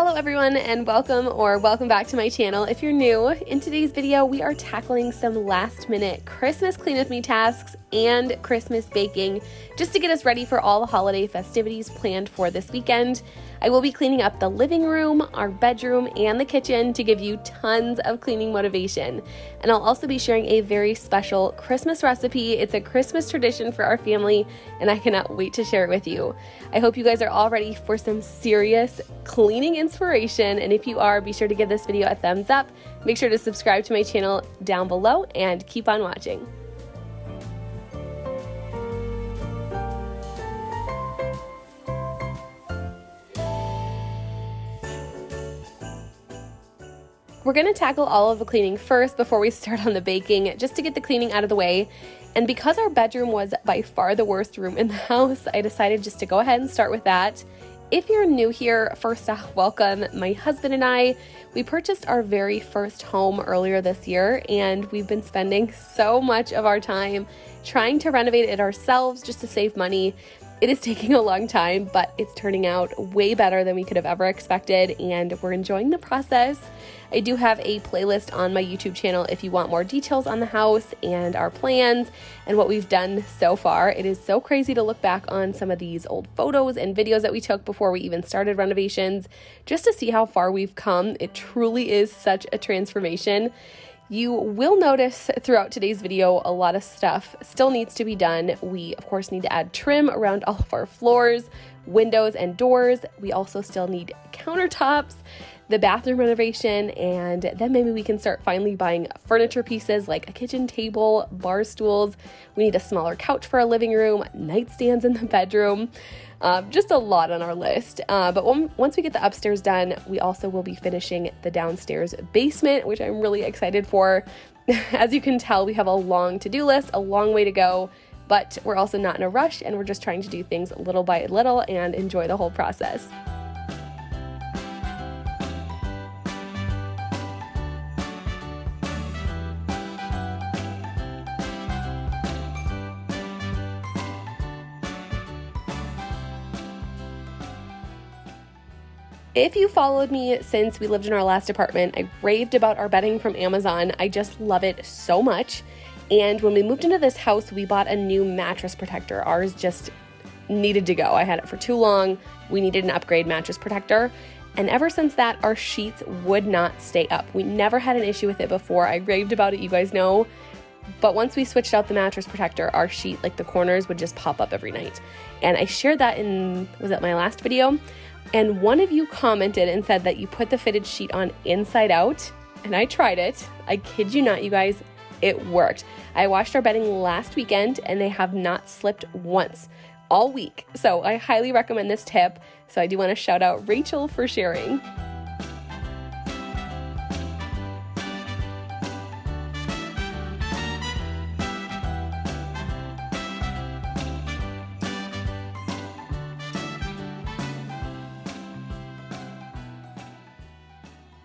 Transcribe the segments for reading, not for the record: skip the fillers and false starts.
Hello everyone and welcome back to my channel. If you're new, in today's video we are tackling some last minute Christmas clean with me tasks and Christmas baking just to get us ready for all the holiday festivities planned for this weekend. I will be cleaning up the living room, our bedroom, and the kitchen to give you tons of cleaning motivation. And I'll also be sharing a very special Christmas recipe. It's a Christmas tradition for our family, and I cannot wait to share it with you. I hope you guys are all ready for some serious cleaning inspiration, and if you are, be sure to give this video a thumbs up. Make sure to subscribe to my channel down below and keep on watching. We're going to tackle all of the cleaning first before we start on the baking, just to get the cleaning out of the way. And because our bedroom was by far the worst room in the house, I decided just to go ahead and start with that. If you're new here, first off, welcome. My husband and I, we purchased our very first home earlier this year, and we've been spending so much of our time trying to renovate it ourselves just to save money. It is taking a long time, but it's turning out way better than we could have ever expected, and we're enjoying the process. I do have a playlist on my YouTube channel if you want more details on the house and our plans and what we've done so far. It is so crazy to look back on some of these old photos and videos that we took before we even started renovations, just to see how far we've come. It truly is such a transformation. You will notice throughout today's video a lot of stuff still needs to be done. We, of course, need to add trim around all of our floors, windows, and doors. We also still need countertops, the bathroom renovation, and then maybe we can start finally buying furniture pieces like a kitchen table, bar stools. We need a smaller couch for our living room, nightstands in the bedroom. Just a lot on our list. But once we get the upstairs done, we also will be finishing the downstairs basement, which I'm really excited for. As you can tell, we have a long to-do list, a long way to go, but we're also not in a rush, and we're just trying to do things little by little and enjoy the whole process. If you followed me since we lived in our last apartment, I raved about our bedding from Amazon. I just love it so much. And when we moved into this house, we bought a new mattress protector. Ours just needed to go. I had it for too long. We needed an upgrade mattress protector. And ever since that, our sheets would not stay up. We never had an issue with it before. I raved about it, you guys know. But once we switched out the mattress protector, our sheet, like the corners, would just pop up every night. And I shared that in, was it my last video? And one of you commented and said that you put the fitted sheet on inside out, and I tried it. I kid you not, you guys, it worked. I washed our bedding last weekend, and they have not slipped once all week. So I highly recommend this tip. So I do want to shout out Rachel for sharing.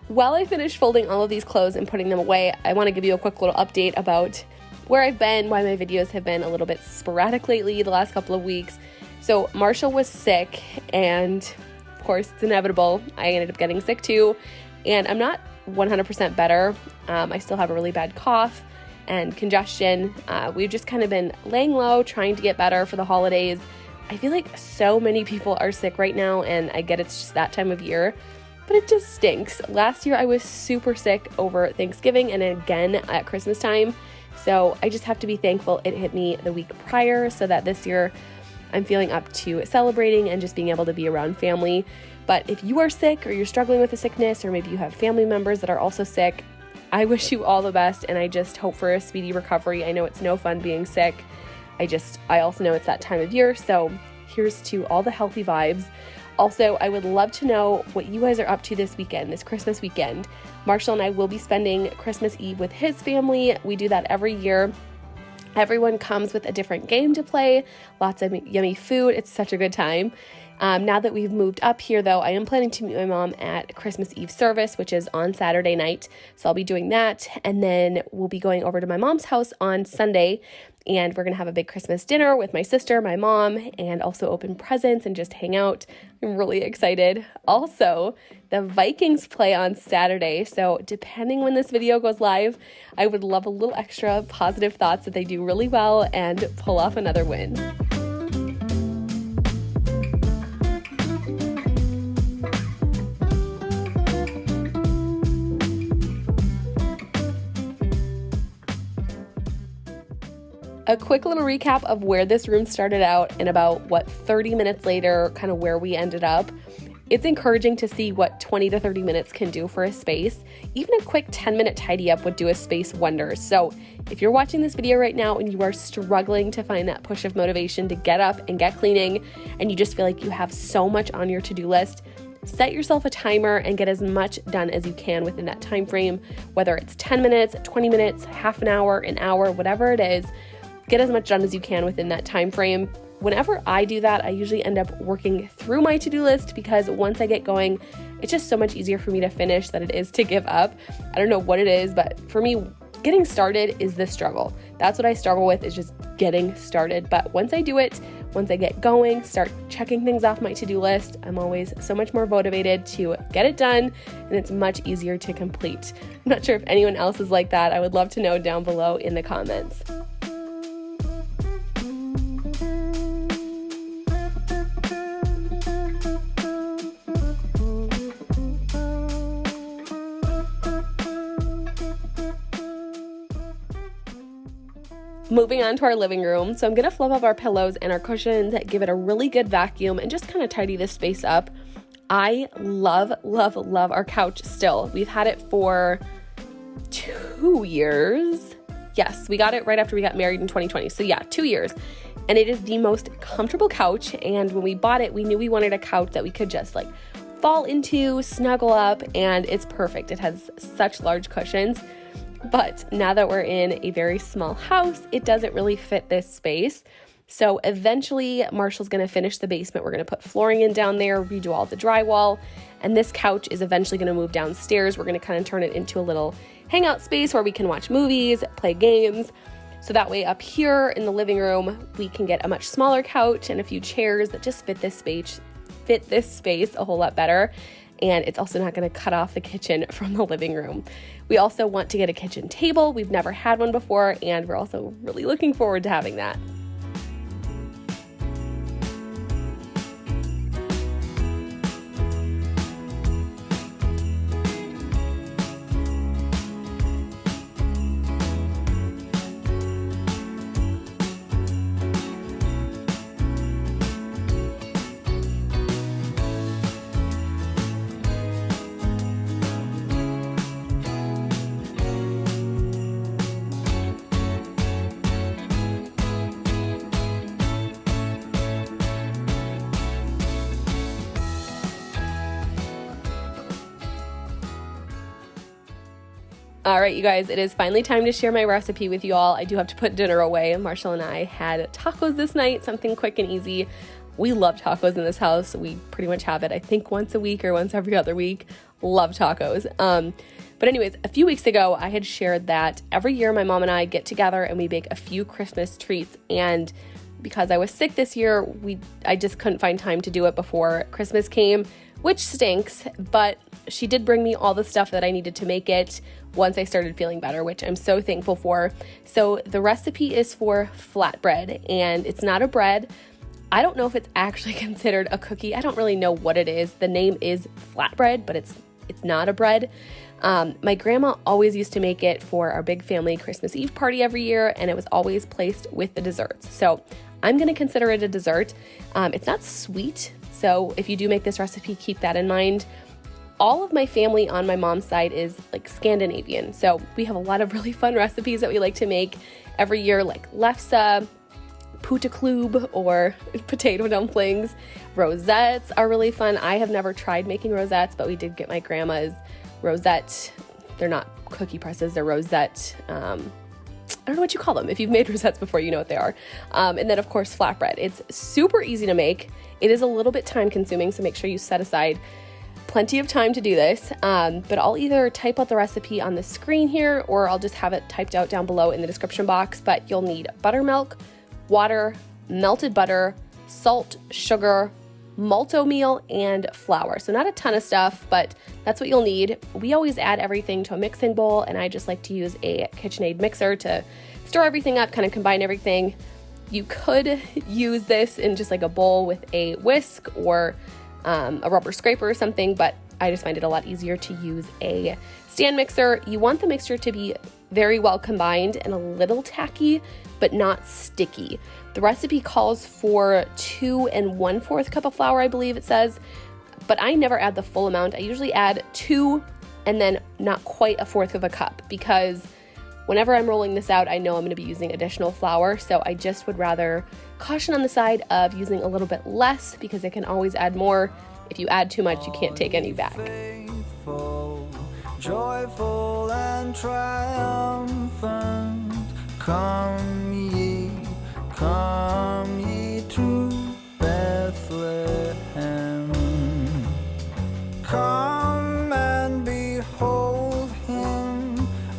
While I finish folding all of these clothes and putting them away, I want to give you a quick little update about where I've been, why my videos have been a little bit sporadic lately the last couple of weeks. So Marshall was sick, and of course it's inevitable. I ended up getting sick too, and I'm not 100% better. I still have a really bad cough and congestion. We've just kind of been laying low, trying to get better for the holidays. I feel like so many people are sick right now, and I get it's just that time of year. But it just stinks. Last year I was super sick over Thanksgiving and again at Christmas time. So I just have to be thankful it hit me the week prior, so that this year I'm feeling up to celebrating and just being able to be around family. But if you are sick or you're struggling with a sickness, or maybe you have family members that are also sick, I wish you all the best, and I just hope for a speedy recovery. I know it's no fun being sick. I also know it's that time of year, so here's to all the healthy vibes. Also, I would love to know what you guys are up to this weekend, this Christmas weekend. Marshall and I will be spending Christmas Eve with his family. We do that every year. Everyone comes with a different game to play, lots of yummy food. It's such a good time. Now that we've moved up here, though, I am planning to meet my mom at Christmas Eve service, which is on Saturday night. So I'll be doing that. And then we'll be going over to my mom's house on Sunday. and we're gonna have a big Christmas dinner with my sister, my mom, and also open presents and just hang out. I'm really excited. Also, the Vikings play on Saturday, so depending when this video goes live, I would love a little extra positive thoughts that they do really well and pull off another win. A quick little recap of where this room started out and about 30 minutes later, kind of where we ended up. It's encouraging to see what 20 to 30 minutes can do for a space. Even a quick 10-minute tidy up would do a space wonders. So if you're watching this video right now and you are struggling to find that push of motivation to get up and get cleaning, and you just feel like you have so much on your to-do list, set yourself a timer and get as much done as you can within that time frame, whether it's 10 minutes, 20 minutes, half an hour, whatever it is. Get as much done as you can within that time frame. Whenever I do that, I usually end up working through my to-do list because once I get going, it's just so much easier for me to finish than it is to give up. I don't know what it is, but for me, getting started is the struggle. That's what I struggle with, is just getting started. But once I do it, once I get going, start checking things off my to-do list, I'm always so much more motivated to get it done, and it's much easier to complete. I'm not sure if anyone else is like that. I would love to know down below in the comments. Moving on to our living room. So I'm gonna flip up our pillows and our cushions, give it a really good vacuum, and just kind of tidy this space up. I love, love, love our couch still. We've had it for 2 years. Yes, we got it right after we got married in 2020. So yeah, 2 years. And it is the most comfortable couch. And when we bought it, we knew we wanted a couch that we could just like fall into, snuggle up, and it's perfect. It has such large cushions. But now that we're in a very small house, it doesn't really fit this space. So eventually Marshall's gonna finish the basement. We're gonna put flooring in down there, redo all the drywall, and this couch is eventually gonna move downstairs. We're gonna kind of turn it into a little hangout space where we can watch movies, play games. So that way up here in the living room, we can get a much smaller couch and a few chairs that just fit this space a whole lot better. And it's also not going to cut off the kitchen from the living room. We also want to get a kitchen table. We've never had one before, and we're also really looking forward to having that. All right, you guys, it is finally time to share my recipe with you all. I do have to put dinner away. Marshall and I had tacos this night, something quick and easy. We love tacos in this house. We pretty much have it, I think, once a week or once every other week. Love tacos. But anyways, a few weeks ago, I had shared that every year my mom and I get together and we bake a few Christmas treats. And because I was sick this year, I just couldn't find time to do it before Christmas came, which stinks. But she did bring me all the stuff that I needed to make it once I started feeling better, which I'm so thankful for. So the recipe is for flatbread, and it's not a bread. I don't know if it's actually considered a cookie. I don't really know what it is. The name is flatbread, but it's not a bread. My grandma always used to make it for our big family Christmas Eve party every year, and it was always placed with the desserts. So I'm going to consider it a dessert. It's not sweet, so if you do make this recipe, keep that in mind. All of my family on my mom's side is like Scandinavian, so we have a lot of really fun recipes that we like to make every year, like lefse, puteklub, or potato dumplings. Rosettes are really fun. I have never tried making rosettes, but we did get my grandma's rosette. They're not cookie presses, they're rosette. I don't know what you call them. If you've made rosettes before, you know what they are. And then, of course, flatbread. It's super easy to make. It is a little bit time consuming, so make sure you set aside plenty of time to do this, but I'll either type out the recipe on the screen here or I'll just have it typed out down below in the description box. But you'll need buttermilk, water, melted butter, salt, sugar, malt-o-meal, and flour. So not a ton of stuff, but that's what you'll need. We always add everything to a mixing bowl, and I just like to use a KitchenAid mixer to stir everything up, kind of combine everything. You could use this in just like a bowl with a whisk or a rubber scraper or something, but I just find it a lot easier to use a stand mixer. You want the mixture to be very well combined and a little tacky, but not sticky. The recipe calls for 2 1/4 cup of flour, I believe it says, but I never add the full amount. I usually add 2 and then not quite 1/4 of a cup, because whenever I'm rolling this out, I know I'm going to be using additional flour, so I just would rather caution on the side of using a little bit less, because I can always add more. If you add too much, you can't take any back. Faithful, joyful and triumphant, come ye to Bethlehem. Come and behold him,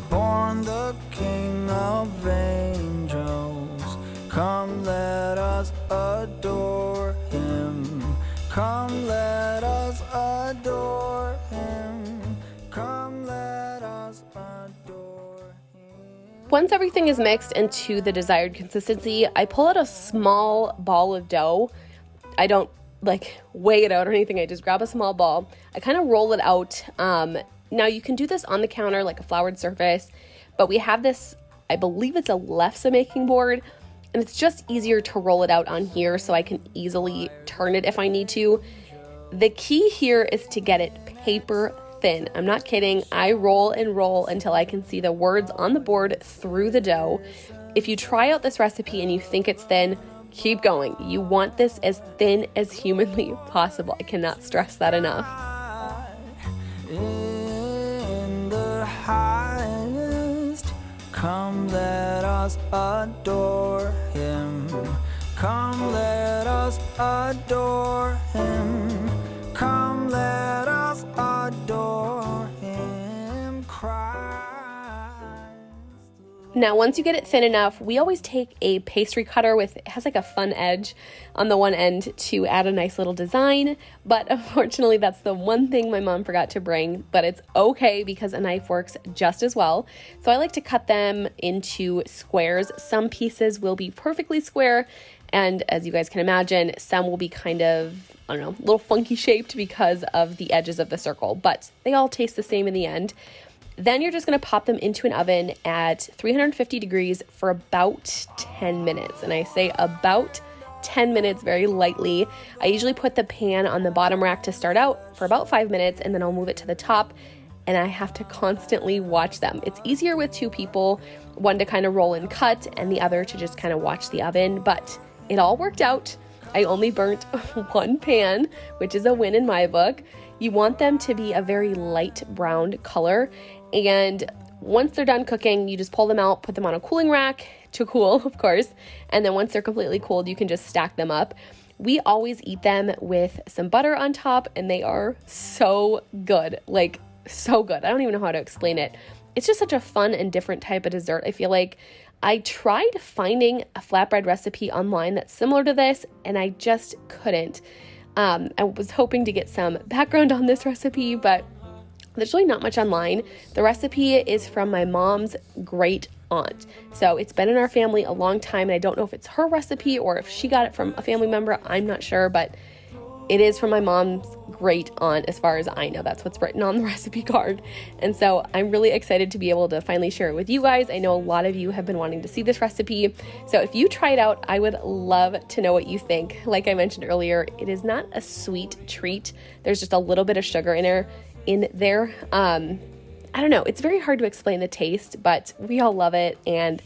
born the King of angels. Come, let us adore him. Come, let us adore him. Come, let us adore him. Once everything is mixed into the desired consistency, I pull out a small ball of dough. I don't like weigh it out or anything. I just grab a small ball. I kind of roll it out. Now you can do this on the counter like a floured surface, but we have this, I believe it's a lefse making board, and it's just easier to roll it out on here so I can easily turn it if I need to. The key here is to get it paper thin. I'm not kidding. I roll and roll until I can see the words on the board through the dough. If you try out this recipe and you think it's thin, keep going. You want this as thin as humanly possible. I cannot stress that enough. In the highest, come, let us adore him. Come, let us adore him. Come, let us adore him, Christ. Now, once you get it thin enough, we always take a pastry cutter with, it has like a fun edge on the one end to add a nice little design, but unfortunately that's the one thing my mom forgot to bring, but it's okay because a knife works just as well. So I like to cut them into squares. Some pieces will be perfectly square, and as you guys can imagine, some will be kind of, I don't know, a little funky shaped because of the edges of the circle, but they all taste the same in the end. Then you're just going to pop them into an oven at 350 degrees for about 10 minutes. And I say about 10 minutes very lightly. I usually put the pan on the bottom rack to start out for about 5 minutes, and then I'll move it to the top, and I have to constantly watch them. It's easier with 2 people, one to kind of roll and cut and the other to just kind of watch the oven, but it all worked out. I only burnt 1 pan, which is a win in my book. You want them to be a very light brown color, and once they're done cooking, you just pull them out, put them on a cooling rack to cool, of course, and then once they're completely cooled, you can just stack them up. We always eat them with some butter on top, and they are so good, like so good. I don't even know how to explain it. It's just such a fun and different type of dessert. I feel like I tried finding a flatbread recipe online that's similar to this, and I just couldn't. I was hoping to get some background on this recipe, but there's really not much online. The recipe is from my mom's great aunt. So it's been in our family a long time, and I don't know if it's her recipe or if she got it from a family member. I'm not sure, but it is from my mom's great aunt as far as I know. That's what's written on the recipe card. And so I'm really excited to be able to finally share it with you guys. I know a lot of you have been wanting to see this recipe. So if you try it out, I would love to know what you think. Like I mentioned earlier, it is not a sweet treat. There's just a little bit of sugar in there. I don't know. It's very hard to explain the taste, but we all love it, and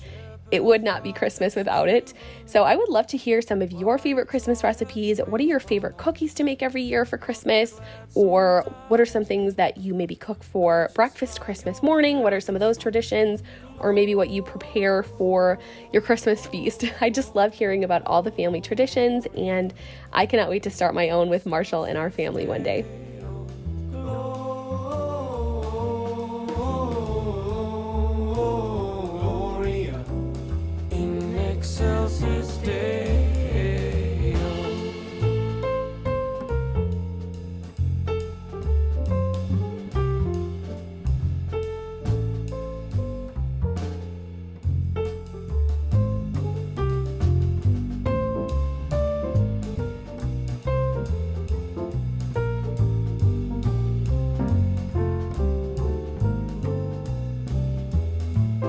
it would not be Christmas without it. So I would love to hear some of your favorite Christmas recipes. What are your favorite cookies to make every year for Christmas? Or what are some things that you maybe cook for breakfast Christmas morning? What are some of those traditions? Or maybe what you prepare for your Christmas feast. I just love hearing about all the family traditions, and I cannot wait to start my own with Marshall and our family one day. See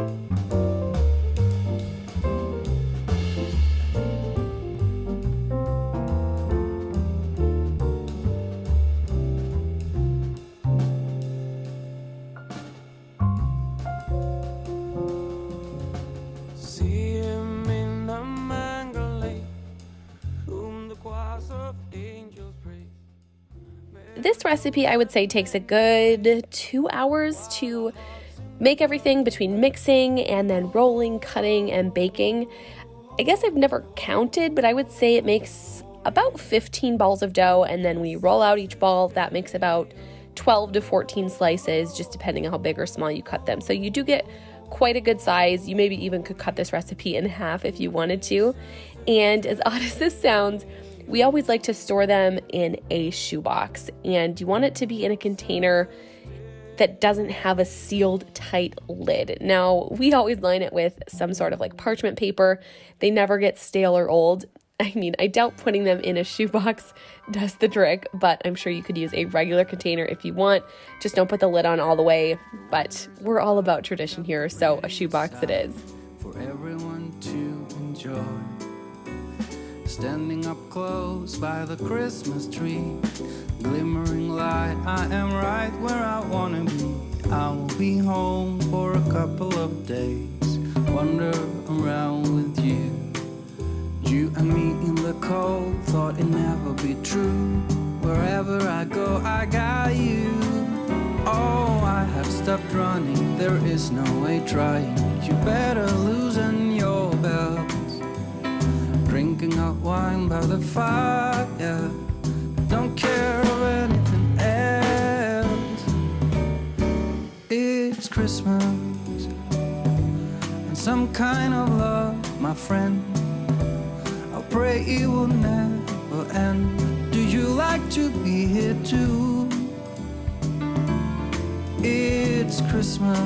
him in the mango lake, whom the choirs of angels praise. This recipe, I would say, takes a good 2 hours to make everything between mixing and then rolling, cutting, and baking. I guess I've never counted, but I would say it makes about 15 balls of dough, and then we roll out each ball. That makes about 12 to 14 slices, just depending on how big or small you cut them. So you do get quite a good size. You maybe even could cut this recipe in half if you wanted to. And as odd as this sounds, we always like to store them in a shoebox, and you want it to be in a container that doesn't have a sealed tight lid. Now, we always line it with some sort of like parchment paper. They never get stale or old. I mean, I doubt putting them in a shoebox does the trick, but I'm sure you could use a regular container if you want. Just don't put the lid on all the way, but we're all about tradition here, so a shoebox it is. For everyone to enjoy. Standing up close by the Christmas tree, glimmering light, I am right where I wanna be. I will be home for a couple of days, wander around with you. You and me in the cold, thought it'd never be true. Wherever I go, I got you. Oh, I have stopped running, there is no way trying. You better loosen your belt. Drinking hot wine by the fire, don't care of anything else. It's Christmas and some kind of love, my friend. I'll pray it will never end. Do you like to be here too? It's Christmas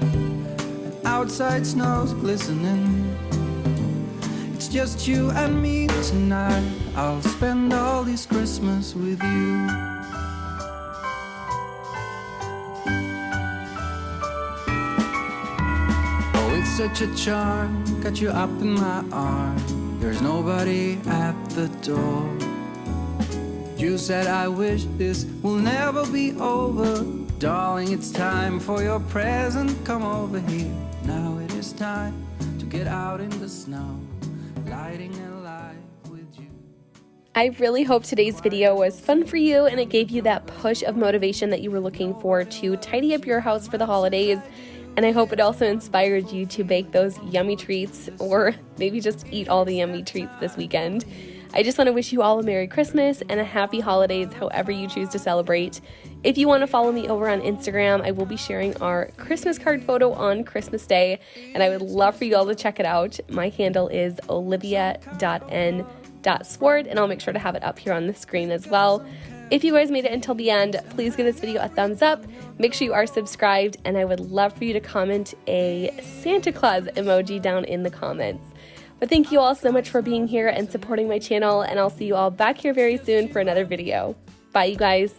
and outside snow's glistening. Just you and me tonight. I'll spend all this Christmas with you. Oh, it's such a charm, got you up in my arm. There's nobody at the door. You said I wish this will never be over. Darling, it's time for your present. Come over here. Now it is time to get out in the snow. Lighting a light with you. I really hope today's video was fun for you and it gave you that push of motivation that you were looking for to tidy up your house for the holidays. And I hope it also inspired you to bake those yummy treats, or maybe just eat all the yummy treats this weekend. I just want to wish you all a Merry Christmas and a Happy Holidays, however you choose to celebrate. If you want to follow me over on Instagram, I will be sharing our Christmas card photo on Christmas Day, and I would love for you all to check it out. My handle is olivia.n.sward, and I'll make sure to have it up here on the screen as well. If you guys made it until the end, please give this video a thumbs up. Make sure you are subscribed, and I would love for you to comment a Santa Claus emoji down in the comments. But thank you all so much for being here and supporting my channel, and I'll see you all back here very soon for another video. Bye, you guys.